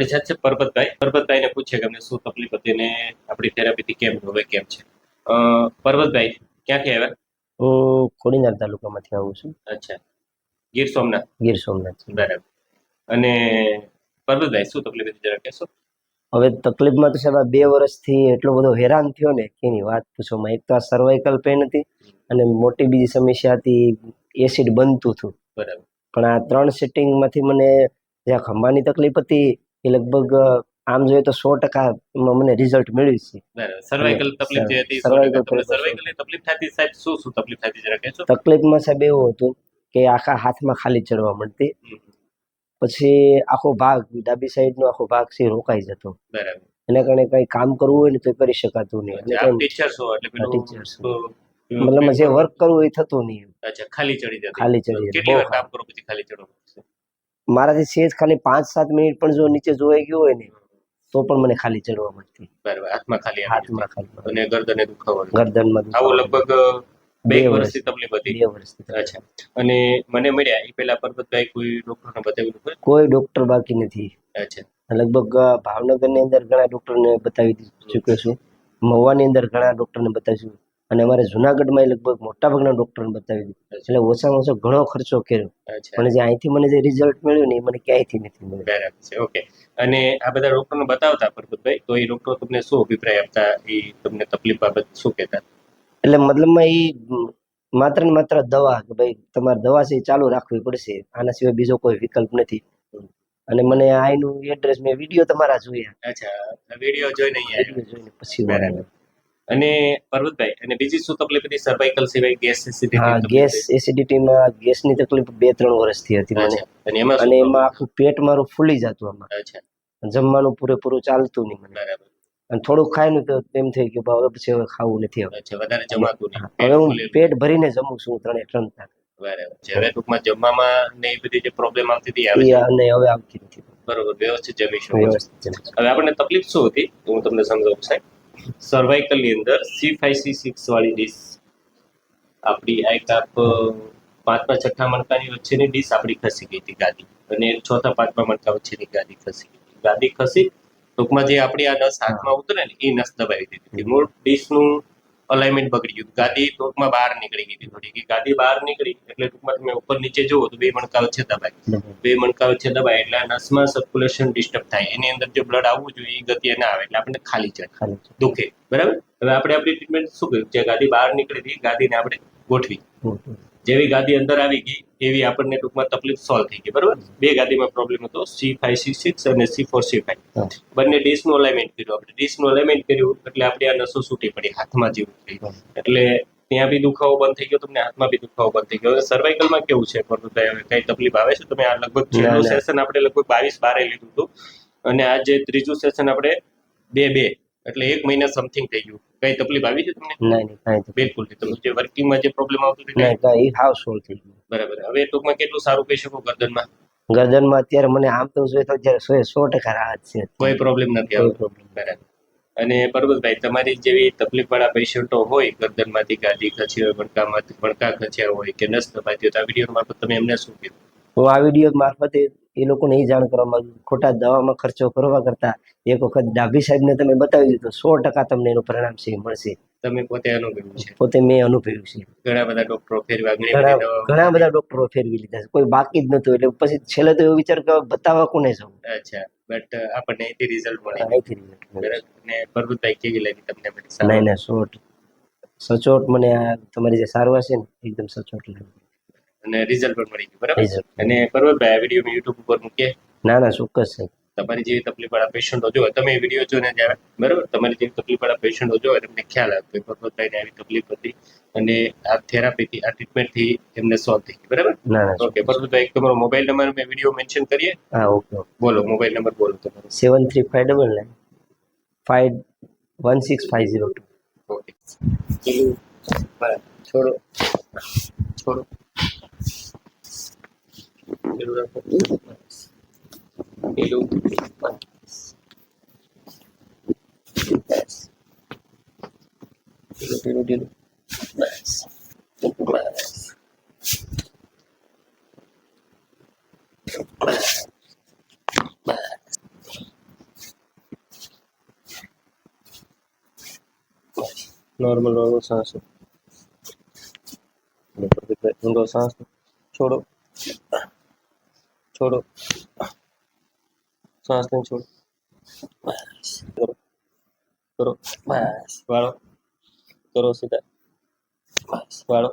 આપણી સાથે પરબતભાઈને પૂછીએ કે અમને શું તકલીફ હતી ને આપણી થેરાપીથી કેમ હવે કેમ છે. પરબતભાઈ ક્યાંથી આવ્યા? હું ખોડીનાર તાલુકામાંથી આવું છું. અચ્છા, ગીર સોમનાથ. ગીર સોમનાથ. બરાબર. અને પરબતભાઈ શું તકલીફ હતી જરા કહેશો? હવે તકલીફમાં તો સાહેબ 2 વર્ષથી એટલો બધો હેરાન થયો ને કે એની વાત પૂછોમાં. એક તો આ સર્વાઇકલ પેન હતી અને મોટી બીજી સમસ્યા હતી એસિડ બનતું હતું. બરાબર. પણ આ 3 સિટિંગમાંથી મને જે આ ખંભાની તકલીફ હતી એ લગભગ આમ જોઈએ તો 100% મને રિઝલ્ટ મળ્યું છે. બરાબર. સર્વાઇકલ તકલીફ જે હતી, સર્વાઇકલની તકલીફ થતી સાહેબ, શું તકલીફ થતી જરા કહેશો? તકલીફમાં સાહેબ એવું હતું કે આખા હાથમાં ખાલી ચડવા મળતી, પછી આખો ભાગ ડાબી સાઈડનો આખો ભાગ છે રોકાઈ જતો. બરાબર. એના કારણે કઈ કામ કરવું હોય ને તો કરી શકાતું નહીં. મતલબ જે વર્ક કરવું એ થતું નહીં. અચ્છા, ખાલી ચડી જતી. કેટલી વાર કામ કરો પછી ખાલી ચડવું? મારાથી સેજ ખાલી 5-7 મિનિટ પણ જો નીચે જોવાઈ ગયું હોય ને તો પણ મને ખાલી ચડવા મળતી. બરાબર. હાથમાં ખાલી અને ગરદને દુખાવો. ગરદનમાં આવું લગભગ 2 વર્ષથી તકલીફ હતી. 2 વર્ષથી. અચ્છા. અને મને મળ્યા એ પહેલા પરબતભાઈ કોઈ ડોક્ટરને બતાવ્યું? કોઈ ડોક્ટર બાકી નથી. અચ્છા. લગભગ ભાવનગરની અંદર ઘણા ડોક્ટરને બતાવી ચૂક્યો છું, મહુવાની અંદર ઘણા ડોક્ટરને બતાવ્યું અને અમારે જુનાગઢમાં લગભગ મોટા ભાગના ડોક્ટરને બતાવી દીધું. એટલે ઓછામાં ઓછો ઘણો ખર્ચો કર્યો, પણ જે અહીંથી મને જે રિઝલ્ટ મળ્યું ને એ મને ક્યાંયથી નથી મળ્યું. બરાબર છે. ઓકે. અને આ બધા ડોક્ટરને બતાવતા પરબતભાઈ, તો એ ડોક્ટર તમને શું અભિપ્રાય આપતા? એ તમને તકલીફ બાબત શું કહેતા? એટલે મતલબમાં એ માત્ર ને માત્ર દવા, કે ભાઈ તમારે દવા છે એ ચાલુ રાખવી પડશે, આના સિવાય બીજો કોઈ વિકલ્પ નથી. અને મને આનું એડ્રેસ, મેં વિડીયો તમારા જોયા. અચ્છા, વિડીયો જોઈને પછી. બરાબર. અને પરબતભાઈ, અને બીજી શું તકલીફ હતી સર્વાઇકલ સિવાય? Gas acidity. હા, ગેસ એસિડિટીમાં ગેસની તકલીફ 2-3 વર્ષથી હતી મને. અને એમાં આખું પેટ મારું ફૂલી જતું. આમાં અચ્છા, જમવાનું પૂરેપૂરું ચાલતું નહીં મને. બરાબર. અને થોડુંક ખાય ને તો એમ થઈ ગયું હવે પછી હવે ખાવું નથી. અચ્છા, વધારે જમાતું નહીં. હવે હું પેટ ભરીને જમું છું 3 તાક. બરાબર છે. હવે ટૂંકમાં જમવામાં ને એ બધી જે પ્રોબ્લેમ આવતી હતી અને હવે આવતી નથી. બરોબર, વ્યવસ્થિત જમી શકો. હવે આપણને તકલીફ શું હતી હું તમને સમજાવું સાહેબ. સર્વાઇકલ ની અંદર C5C6 વાળી ડીશ આપણી આ કાપ 5મા-6મા મણકાની વચ્ચેની ડીશ આપણી ખસી ગઈ હતી ગાદી, અને 6થા-5મા મણકા વચ્ચેની ગાદી ખસી ગઈ. ગાદી ખસી ટૂંકમાં જે આપણી આ નસ હાથમાં ઉતરે ને એ નસ દબાવી દીધી. મૂળ ડીશનું અલાઇનમેન્ટ બગડી ગયું. ગાદી ટૂંકમાં બહાર નીકળી ગઈ હતી થોડી. ગાદી બહાર નીકળી એટલે ટૂંકમાં તમે ઉપર નીચે જુઓ તો 2 મણકા વચ્ચે દબાય. 2 મણકા વચ્ચે દબાય એટલે નસમાં સર્ક્યુલેશન ડિસ્ટર્બ થાય. એની અંદર જે બ્લડ આવવું જોઈએ એ ગતિએ ના આવે એટલે આપણને ખાલી ચડે, દુખે. બરાબર. હવે આપણે આપણી ટ્રીટમેન્ટ શું કર્યું? જે ગાદી બહાર નીકળી હતી ગાદીને આપણે ગોઠવી. જેવી ગાદી અંદર આવી ગઈ એવી આપણને ટૂંકમાં તકલીફ સોલ્વ થઈ ગઈ. બરાબર. 2 ગાદીમાં પ્રોબ્લેમ હતો, C5C6 અને C4C5. બંને ડીશનું અલાઇનમેન્ટ કર્યું આપણે. ડીશનું અલાઇનમેન્ટ કર્યું એટલે આપણી આ નસો છૂટી પડી, હાથમાં જેવું થઈ. એટલે ત્યાં બી દુખાવો બંધ થઈ ગયો, તમને હાથમાં બી દુખાવો બંધ થઈ ગયો. હવે સર્વાઇકલમાં કેવું છે પરબતભાઈ? હવે કઈ તકલીફ આવે છે? તમે આ લગભગ છેલ્લું સેશન આપણે લગભગ 22/12 લીધું હતું અને આ જે ત્રીજું સેશન આપણે 2/2 એટલે 1 મહિના સમથિંગ થઈ ગયું. કઈ તકલીફ આવી છે તમને? નહીં, બિલકુલ નહીં. તમે જે વર્કિંગમાં જે પ્રોબ્લેમ આવતો હતો એ હાવ સોલ્વ થઈ ગયું. બરાબર. હવે ટૂંકમાં કેટલું સારું કહી શકો ગરદનમાં? ગરદનમાં અત્યારે મને આમ તો જોઈએ તો અત્યારે 100% રાહત છે, કોઈ પ્રોબ્લેમ નથી આવતો. બરાબર. અને પરબતભાઈ, તમારી જેવી તકલીફ વાળા પેશન્ટો હોય, ગરદનમાંથી ગાદી ખસી હોય, મણકા ખસ્યા હોય કે નસ દબાતી હોય, તો આ વિડીયો મારફત તમે એમને શું કીધું? હું આ વિડીયો મારફતે એ લોકોને એ જાણ કરવા માંગુ, ખોટા દવામાં ખર્ચો કરવા કરતા એક વખત ડાભી સાહેબને તમે બતાવી દીધો 100% તમને એનું પરિણામ છે મળશે. તમે પોતે અનુભવ્યું છે? પોતે મેં અનુભવ્યું છે. ઘણા બધા ડોક્ટરો ફેરવ્યા, ઘણા બધા ડોક્ટરો ફેરવી લીધા છે, કોઈ બાકી જ નતું. એટલે પછી છેલ્લે તો એવો વિચાર કે બતાવવા કોને જવું. અચ્છા, બટ આપણને અહીંથી રિઝલ્ટ મળે. અને પરબતભાઈ કેવી લાગી તમને? નહીં, સચોટ મને તમારી જે સારવાર છે ને એકદમ સચોટ લાગી અને રિઝલ્ટ પણ મળી ગયું. બરાબર. અને પરબતભાઈ, આ વિડીયો યુટ્યુબ ઉપર મૂકીએ? ના, ચોક્કસ છે. તમારી જેવી તકલીફ વાળા પેશન્ટો જોવે, તમે વિડીયો જોઈને જ આવે. બરાબર. તમારી જેવી તકલીફ વાળા પેશન્ટો જોવે તમને ખ્યાલ આવે કે પરબતભાઈને આવી તકલીફ હતી અને આ થેરાપીથી, આ ટ્રીટમેન્ટથી એમને સોલ્વ થઈ ગઈ. બરાબર. ઓકે પરબતભાઈ, તમારો મોબાઈલ નંબર મેં વિડીયો મેન્શન કરીએ? હા, ઓકે. બોલો, મોબાઈલ નંબર બોલો તમારો. 7359951650. ઓકે. બરાબર. છોડો. નોર્મલ નોર્મલ શ્વાસ લો. ઊંડો શ્વાસ લો. છોડો છોડો શ્વાસ લઈને છોડો. કરો કરો બસ વાળો કરો સીધા બસ વાળો.